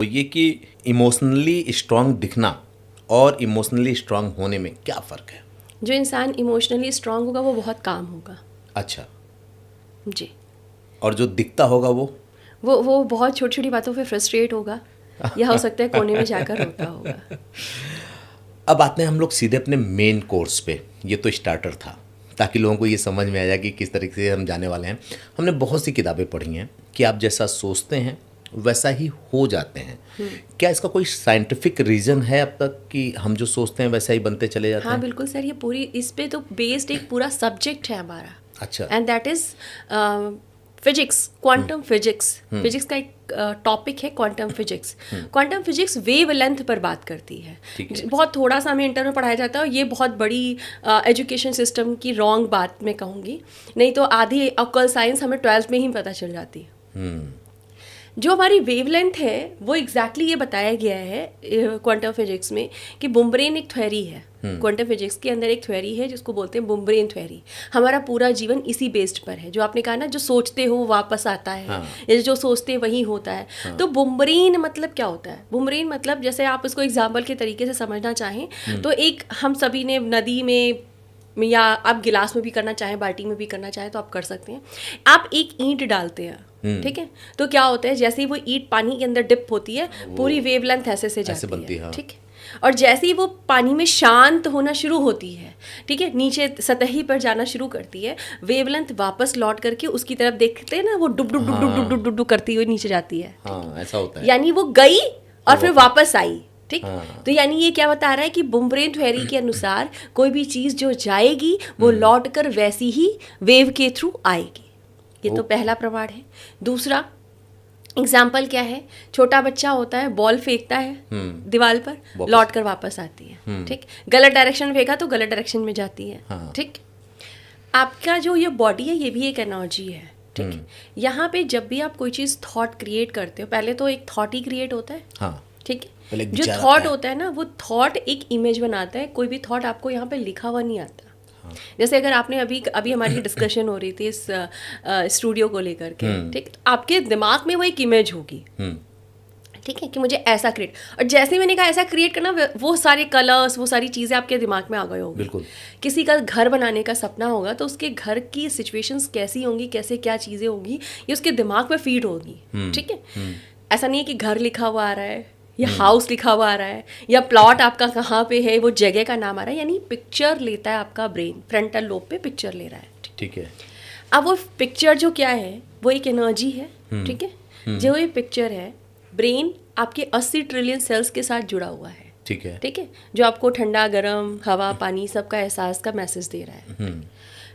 तो ये कि इमोशनली स्ट्रांग दिखना और इमोशनली स्ट्रांग होने में क्या फ़र्क है? जो इंसान इमोशनली स्ट्रांग होगा वो बहुत काम होगा। अच्छा। जी। और जो दिखता होगा वो बहुत छोटी छोटी बातों पे फ्रस्ट्रेट होगा या हो सकता है कोने में जाकर रोता होगा। अब आते हैं हम लोग सीधे अपने मेन कोर्स पे। ये तो स्टार्टर था ताकि लोगों को ये समझ में आ जाए कि किस तरीके से हम जाने वाले हैं। हमने बहुत सी किताबें पढ़ी हैं कि आप जैसा सोचते हैं वैसा ही हो जाते हैं। क्या इसका कोई साइंटिफिक रीज़न है अब तक कि हम जो सोचते हैं वैसा ही बनते चले जाते हाँ हैं? बिल्कुल सर, ये पूरी इस पे तो बेस्ड एक पूरा सब्जेक्ट है हमारा। अच्छा। And that is physics, quantum physics. Physics का एक टॉपिक है quantum physics. Quantum physics wave length पर बात करती है। ठीक है। बहुत थोड़ा सा हमें इंटर में पढ़ाया जाता है और ये बहुत बड़ी एजुकेशन सिस्टम की रॉन्ग बात मैं कहूँगी। नहीं तो आधी अक्ल साइंस हमें 12th में ही पता चल जाती है। जो हमारी वेवलेंथ है वो एग्जैक्टली ये बताया गया है क्वांटम फिजिक्स में कि बुमब्रेन एक थ्योरी है। क्वांटम फिजिक्स के अंदर एक थ्योरी है जिसको बोलते हैं बुमब्रेन थ्योरी। हमारा पूरा जीवन इसी बेस्ड पर है। जो आपने कहा ना, जो सोचते हो वापस आता है। हाँ। या जो सोचते वही होता है। हाँ। तो बुमब्रेन मतलब क्या होता है? बुमब्रेन मतलब, जैसे आप इसको एग्जाम्पल के तरीके से समझना चाहें तो एक हम सभी ने नदी में या आप गिलास में भी करना चाहें, बाल्टी में भी करना चाहें तो आप कर सकते हैं। आप एक ईंट डालते हैं, ठीक है, तो क्या होता है, जैसे ही वो ईंट पानी के अंदर डिप होती है पूरी वेवलेंथ ऐसे से जाती है, ठीक है। और जैसे ही वो पानी में शांत होना शुरू होती है, ठीक है, नीचे सतही पर जाना शुरू करती है, वेवलेंथ वापस लौट करके उसकी तरफ देखते हैं ना, वो डुब डुब डुब डुब डुब डुब डुब करती हुई नीचे जाती है। हाँ, ऐसा होता है। यानी वो गई और फिर वापस आई, ठीक। हाँ। तो यानी ये क्या बता रहा है कि बुमब्रेन थ्योरी के अनुसार कोई भी चीज़ जो जाएगी वो लौट कर वैसी ही वेव के थ्रू आएगी। ये तो पहला प्रमाण है। दूसरा एग्जाम्पल क्या है? छोटा बच्चा होता है, बॉल फेंकता है दीवार पर, लौट कर वापस आती है, ठीक। गलत डायरेक्शन में फेंका तो गलत डायरेक्शन में जाती है, हाँ। ठीक। आपका जो ये बॉडी है ये भी एक एनर्जी है, ठीक। यहाँ पे जब भी आप कोई चीज़ थॉट क्रिएट करते हो, पहले तो एक थॉट ही क्रिएट होता है, हाँ। ठीक है। जो थॉट होता है ना, वो थॉट एक इमेज बनाता है। कोई भी थॉट आपको यहाँ पे लिखा हुआ नहीं आता। हाँ। जैसे अगर आपने अभी हमारी डिस्कशन हो रही थी इस स्टूडियो को लेकर के, ठीक, तो आपके दिमाग में वो एक इमेज होगी, ठीक है, कि मुझे ऐसा क्रिएट, और जैसे मैंने कहा ऐसा क्रिएट करना, वो सारे कलर्स, वो सारी चीज़ें आपके दिमाग में आ गए होंगे। बिल्कुल। किसी का घर बनाने का सपना होगा तो उसके घर की सिचुएशंस कैसी होंगी, कैसे क्या चीज़ें होंगी, ये उसके दिमाग में फीड होगी, ठीक है। ऐसा नहीं है कि घर लिखा हुआ आ रहा है या हाउस लिखा हुआ आ रहा है या प्लॉट आपका कहाँ पे है, वो जगह का नाम आ रहा है। यानी पिक्चर लेता है आपका ब्रेन, फ्रंटल लोब पे पिक्चर ले रहा है, ठीक है। अब वो पिक्चर जो क्या है, वो एक एनर्जी है, ठीक है। जो ये पिक्चर है, ब्रेन आपके 80 ट्रिलियन सेल्स के साथ जुड़ा हुआ है, ठीक है, ठीक है, जो आपको ठंडा गर्म हवा पानी सबका एहसास का मैसेज दे रहा है।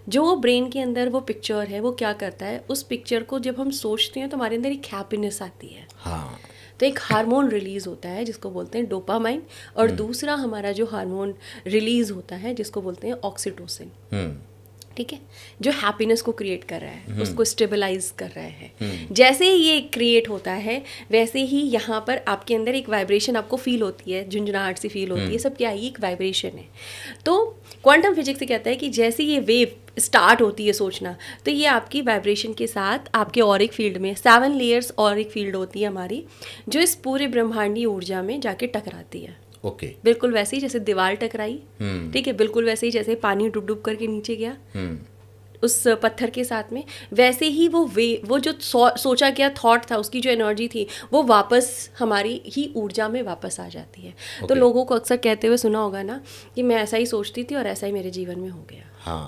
जो ब्रेन के अंदर वो पिक्चर है, वो क्या करता है, उस पिक्चर को जब हम सोचते हैं तो हमारे अंदर एक हैप्पीनेस आती है। हाँ। तो एक हार्मोन रिलीज होता है जिसको बोलते हैं डोपामाइन, और दूसरा हमारा जो हार्मोन रिलीज होता है जिसको बोलते हैं ऑक्सीटोसिन, ठीक है, जो हैप्पीनेस को क्रिएट कर रहा है, उसको स्टेबलाइज कर रहा है। जैसे ही ये क्रिएट होता है वैसे ही यहाँ पर आपके अंदर एक वाइब्रेशन आपको फील होती है, झुंझुनाहट सी फील होती है। सब क्या है, ये एक वाइब्रेशन है। तो क्वांटम फिजिक्स से कहता है कि जैसे ये वेव स्टार्ट होती है सोचना, तो ये आपकी वाइब्रेशन के साथ आपके ऑरिक फील्ड में 7 लेयर्स ऑरिक फील्ड होती है हमारी, जो इस पूरे ब्रह्मांडीय ऊर्जा में जाके टकराती है। ओके। बिल्कुल वैसे ही जैसे दीवार टकराई, ठीक है, बिल्कुल वैसे ही जैसे पानी डूब डूब करके नीचे गया उस पत्थर के साथ में, वैसे ही वो जो सोचा गया थॉट था, उसकी जो एनर्जी थी, वो वापस हमारी ही ऊर्जा में वापस आ जाती है। तो लोगों को अक्सर कहते हुए सुना होगा ना कि मैं ऐसा ही सोचती थी और ऐसा ही मेरे जीवन में हो गया। हाँ।